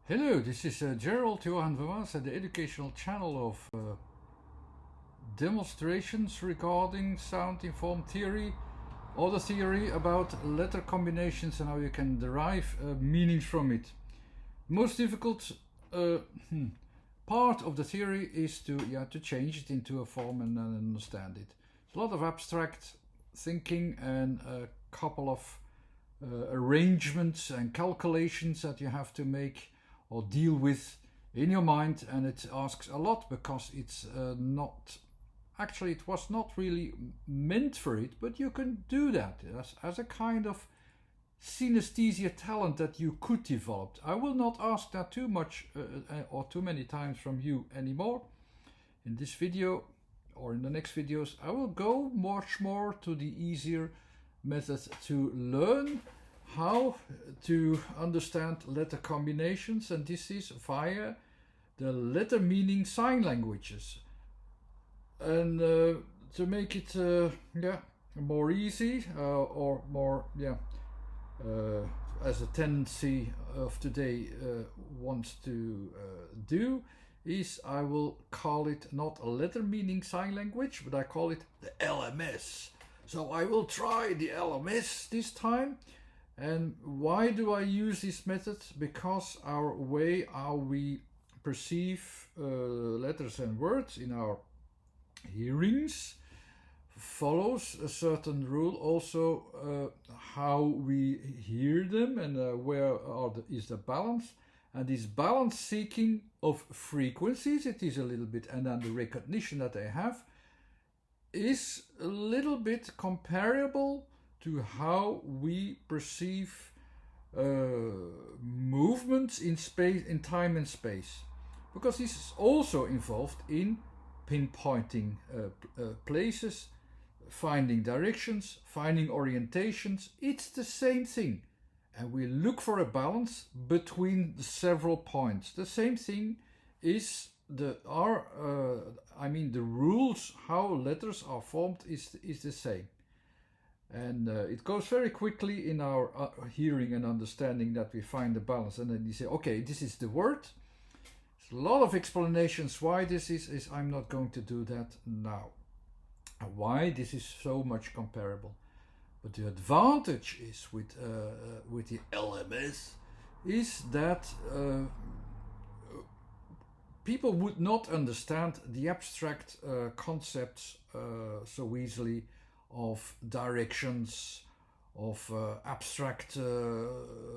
Hello, this is Gerald Johan Verwaas at the educational channel of demonstrations regarding sound-informed theory, or the theory about letter combinations and how you can derive meanings from it. Most difficult part of the theory is to change it into a form and understand it. It's a lot of abstract thinking and a couple of arrangements and calculations that you have to make or deal with in your mind, and it asks a lot because it's not actually, it was not really meant for it, but you can do that as a kind of synesthesia talent that you could develop. I will not ask that too much or too many times from you anymore. In this video or in the next videos, I will go much more to the easier method to learn how to understand letter combinations, and this is via the letter meaning sign languages. And to make it more easy or more as a tendency of today wants to do, is I will call it not a letter meaning sign language, but I call it the LMS. So I will try the LMS this time. And why do I use this method? Because our way how we perceive letters and words in our hearings follows a certain rule. Also how we hear them and where is the balance. And this balance seeking of frequencies, it is a little bit, and then the recognition that they have is a little bit comparable to how we perceive movements in space, in time and space, because this is also involved in pinpointing places, finding directions, finding orientations. It's the same thing, and we look for a balance between the several points. The same thing is the rules how letters are formed is the same. And it goes very quickly in our hearing and understanding that we find the balance, and then you say, okay, this is the word. There's a lot of explanations why this is I'm not going to do that now. Why this is so much comparable. But the advantage is with the LMS is that people would not understand the abstract concepts so easily of directions, of abstract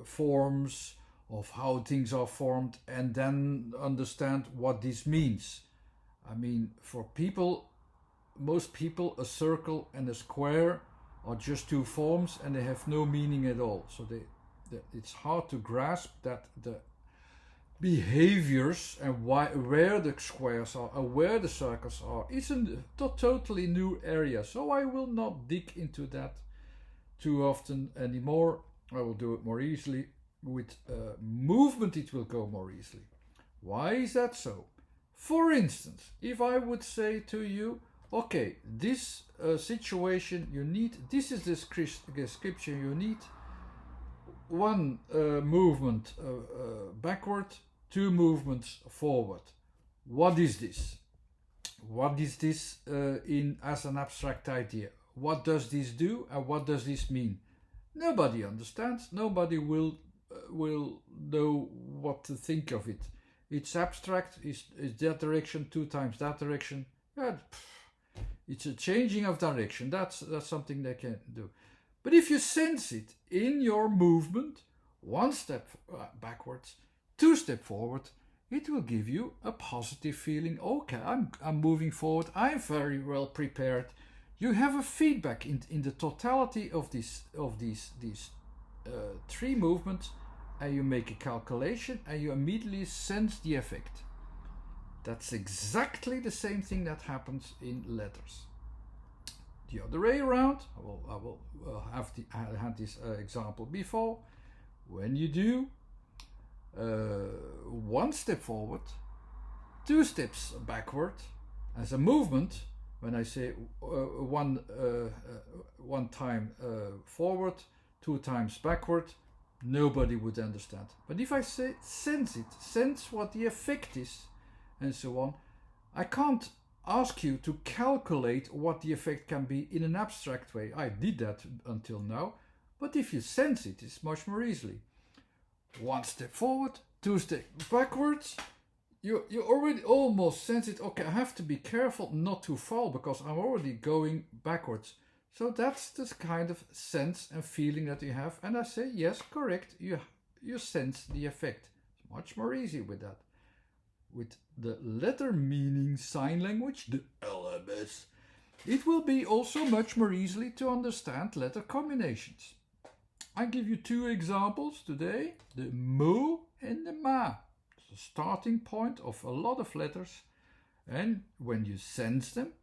forms, of how things are formed, and then understand what this means. I mean, for people, most people, a circle and a square are just two forms and they have no meaning at all. So it's hard to grasp that the behaviors and where the squares are and where the circles are is a totally new area. So I will not dig into that too often anymore. I will do it more easily. With movement it will go more easily. Why is that so? For instance, if I would say to you, okay, this situation you need, this is the description you need, one movement backward, two movements forward. What is this? What is this as an abstract idea? What does this do and what does this mean? Nobody understands. Nobody will know what to think of it. It's abstract. Is that direction two times that direction? It's a changing of direction. That's something they can do. But if you sense it in your movement, one step backwards, two steps forward, it will give you a positive feeling. Okay, I'm moving forward. I'm very well prepared. You have a feedback in the totality of these three movements, and you make a calculation and you immediately sense the effect. That's exactly the same thing that happens in letters. The other way around, I will I had this example before. When you do one step forward, two steps backward as a movement, when I say one time forward, two times backward, nobody would understand. But if I say sense it, sense what the effect is, and so on, I can't ask you to calculate what the effect can be in an abstract way. I did that until now, but if you sense it, it's much more easily. One step forward, two steps backwards, you already almost sense it. Okay, I have to be careful not to fall because I'm already going backwards. So that's the kind of sense and feeling that you have. And I say, yes, correct, you sense the effect. It's much more easy with that. With the letter meaning sign language, the LMS, it will be also much more easily to understand letter combinations. I give you two examples today, the mo and the ma. It's the starting point of a lot of letters, and when you sense them,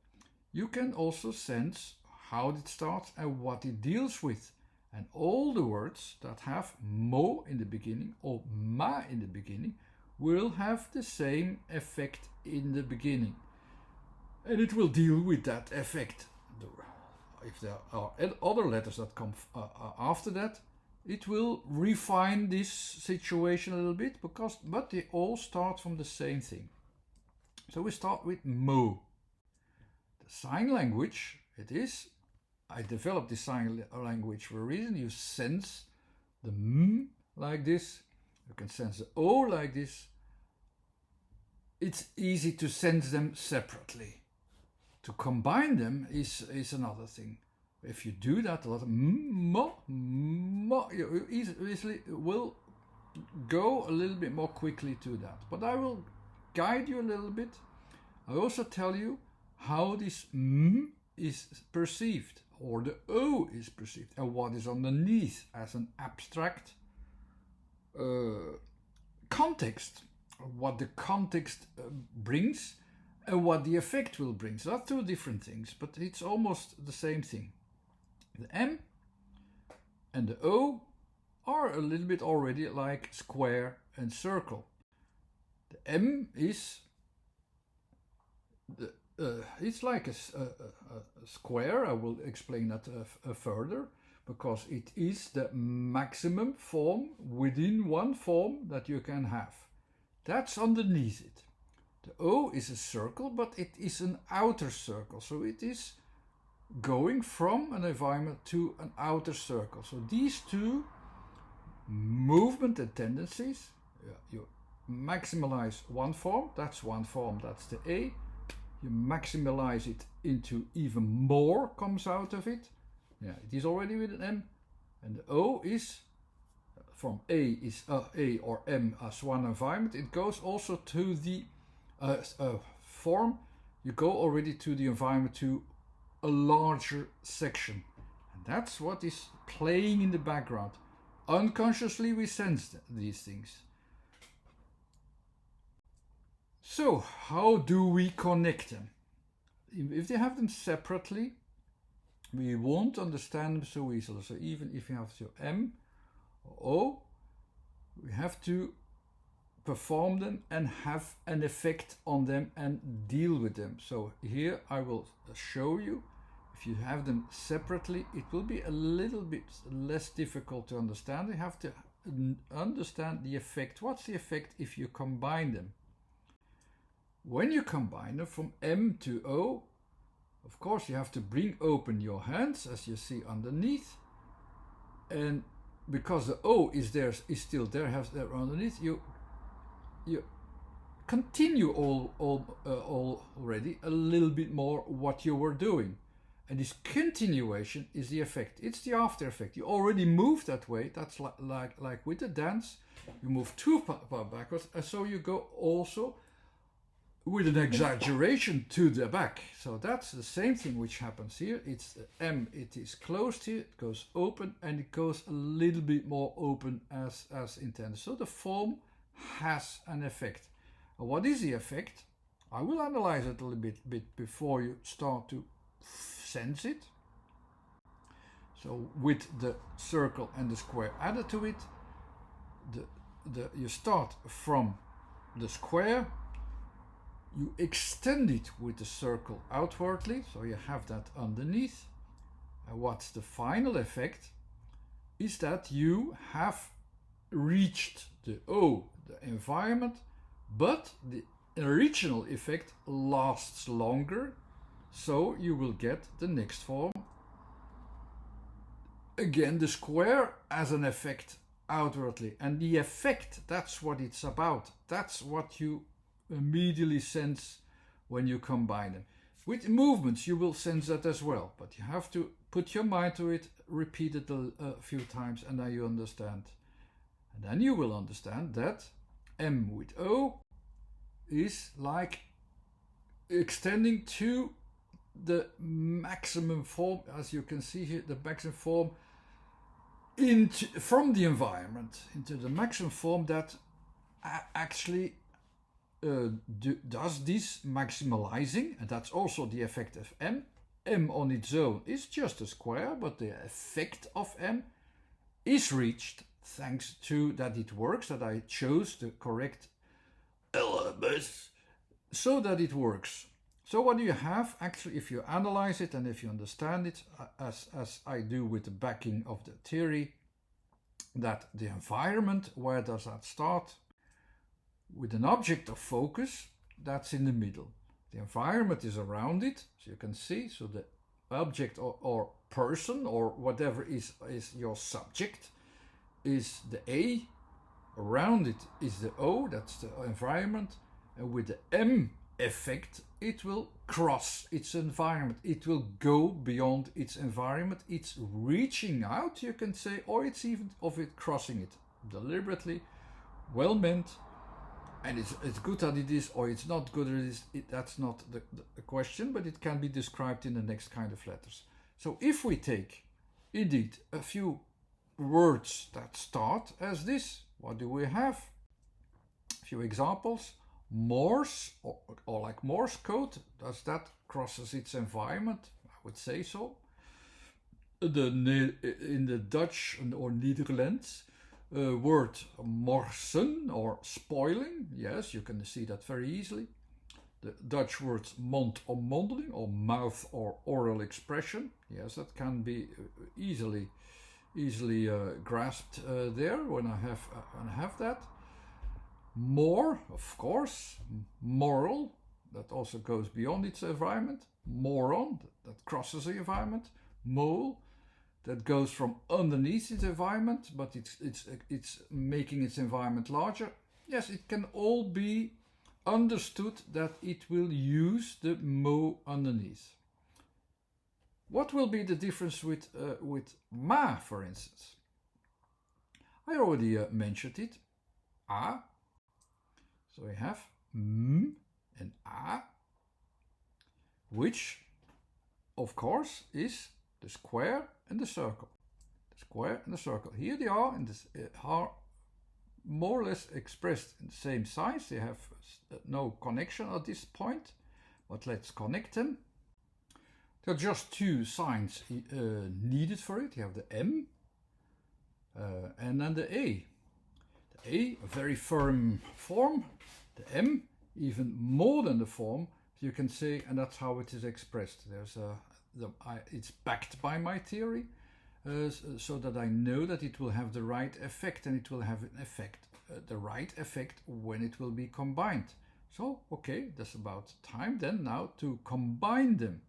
you can also sense how it starts and what it deals with. And all the words that have mo in the beginning or ma in the beginning will have the same effect in the beginning. And it will deal with that effect. If there are other letters that come after that, it will refine this situation a little bit, but they all start from the same thing. So we start with mo. The sign language, I developed the sign language for a reason. You sense the m like this, you can sense the o like this. It's easy to sense them separately. To combine them is another thing. If you do that a lot, you easily will go a little bit more quickly to that. But I will guide you a little bit. I also tell you how this m is perceived, or the o is perceived, and what is underneath as an abstract context. What the context brings and what the effect will bring. So that's two different things, but it's almost the same thing. The M and the O are a little bit already like square and circle. The M is it's like a square. I will explain that further, because it is the maximum form within one form that you can have. That's underneath it. The O is a circle, but it is an outer circle. So it is going from an environment to an outer circle. So these two movement and tendencies, you maximize one form, that's the A. You maximize it into even more comes out of it. Yeah, it is already with an M. And the O is from A is A or M as one environment. It goes also to the form. You go already to the environment to a larger section. And that's what is playing in the background. Unconsciously we sense these things. So how do we connect them? If they have them separately, we won't understand them so easily. So even if you have your M or O, we have to perform them and have an effect on them and deal with them. So here I will show you. If you have them separately, it will be a little bit less difficult to understand. You have to understand the effect. What's the effect if you combine them? When you combine them from M to O, of course you have to bring open your hands, as you see underneath, and because the O is still there, underneath, you continue already a little bit more what you were doing, and this continuation is the effect. It's the after effect. You already moved that way. That's like with the dance, you move too far backwards, and so you go also with an exaggeration to the back. So that's the same thing which happens here. It's the M, it is closed here, it goes open, and it goes a little bit more open as intended. So the form has an effect. And what is the effect? I will analyze it a little bit before you start to sense it. So with the circle and the square added to it, you start from the square, you extend it with the circle outwardly, so you have that underneath. And what's the final effect is that you have reached the O, the environment, but the original effect lasts longer, so you will get the next form. Again, the square as an effect outwardly, and the effect, that's what it's about. That's what you immediately sense when you combine them. With movements, you will sense that as well, but you have to put your mind to it, repeat it a few times, and then you understand. And then you will understand that M with O is like extending to the maximum form, as you can see here, the maximum form from the environment into the maximum form that actually does this maximalizing, and that's also the effect of M. M on its own is just a square, but the effect of M is reached thanks to that it works, that I chose the correct elements so that it works. So what do you have? Actually, if you analyze it and if you understand it, as I do with the backing of the theory, that the environment, where does that start? With an object of focus, that's in the middle. The environment is around it, so you can see, so the object or person or whatever is your subject is the A, around it is the O, that's the environment, and with the M effect, it will cross its environment, it will go beyond its environment, it's reaching out, you can say, or it's even of it crossing it deliberately, well meant, and it's good that it is, or it's not good that it is, that's not the question, but it can be described in the next kind of letters. So if we take indeed a few words that start as this, what do we have? A few examples. Morse, or like Morse code, does that crosses its environment? I would say so. In the Dutch or Netherlands, word morsen or spoiling, yes, you can see that very easily. The Dutch words mond or mondeling, or mouth or oral expression, yes, that can be easily grasped there when I have that. More, of course, moral, that also goes beyond its environment. Moron, that crosses the environment. Mole, that goes from underneath its environment, but it's making its environment larger. Yes, it can all be understood that it will use the mo underneath. What will be the difference with ma, for instance? I already mentioned it. A. So we have m and a, which, of course, is the square and the circle. The square and the circle. Here they are, and are more or less expressed in the same size. They have no connection at this point, but let's connect them. There are just two signs needed for it. You have the M and then the A. The A, a very firm form. The M, even more than the form, you can say, and that's how it is expressed. It's backed by my theory, so that I know that it will have the right effect, and it will have an effect, the right effect when it will be combined. So, okay, that's about time then now to combine them.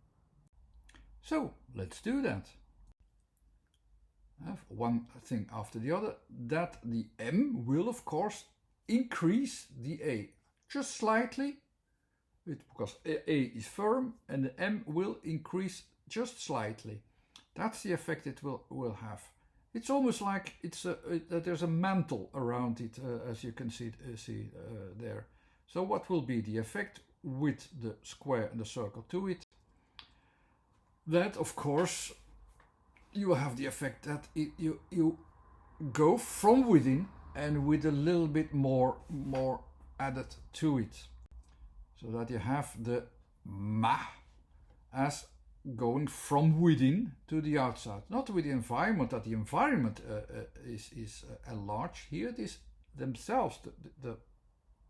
So, let's do that. I have one thing after the other, that the M will, of course, increase the A just slightly, because A is firm, and the M will increase just slightly. That's the effect it will have. It's almost like there's a mantle around it, as you can see there. So what will be the effect with the square and the circle to it? That, of course, you have the effect that you go from within and with a little bit more added to it. So that you have the ma as going from within to the outside. Not with the environment, that the environment is enlarged. Here it is themselves, the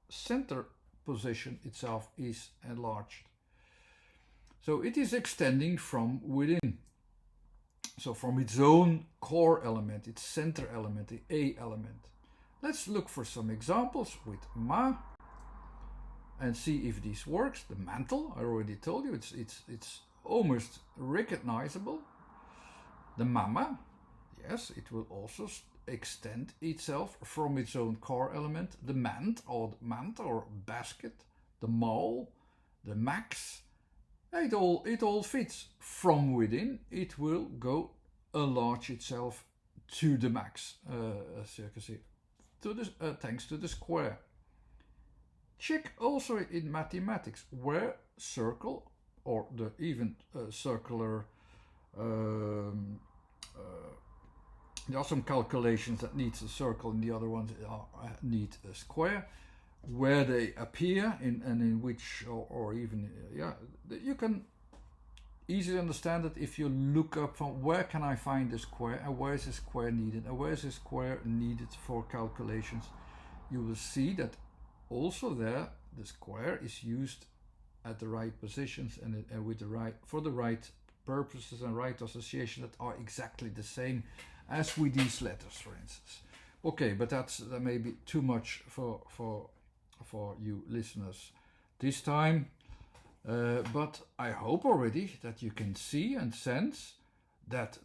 center position itself is enlarged. So it is extending from within. So from its own core element, its center element, the A element. Let's look for some examples with ma and see if this works. The mantle, I already told you, it's almost recognizable. The mama, yes, it will also extend itself from its own core element. The mant or basket, the mall, the max, it all fits. From within, it will go enlarge itself to the max, as you can see, thanks to the square. Check also in mathematics where circle or the even circular. There are some calculations that needs a circle and the other ones need a square. Where they appear in which or even you can easily understand it if you look up from where can I find the square and where is the square needed and where is the square needed for calculations. You will see that also there the square is used at the right positions and with the right purposes and right association that are exactly the same as with these letters, for instance. Okay, but that may be too much for you listeners this time. But I hope already that you can see and sense that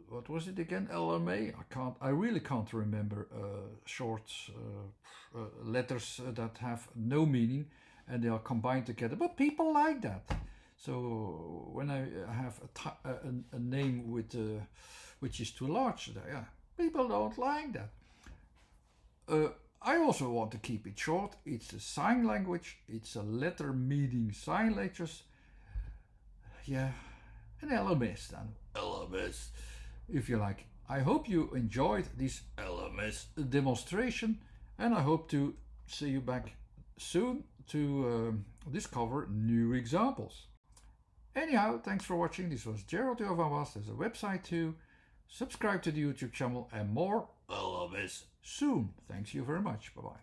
what was it again? LMA? I really can't remember short letters that have no meaning and they are combined together. But people like that. So when I have a name with which is too large, people don't like that. I also want to keep it short. It's a sign language. It's a letter meaning sign letters. Yeah, an LMS then. LMS, if you like. I hope you enjoyed this LMS demonstration and I hope to see you back soon to discover new examples. Anyhow, thanks for watching. This was Gerald Van. There's a website too. Subscribe to the YouTube channel and more LMS soon. Thanks you very much. Bye bye.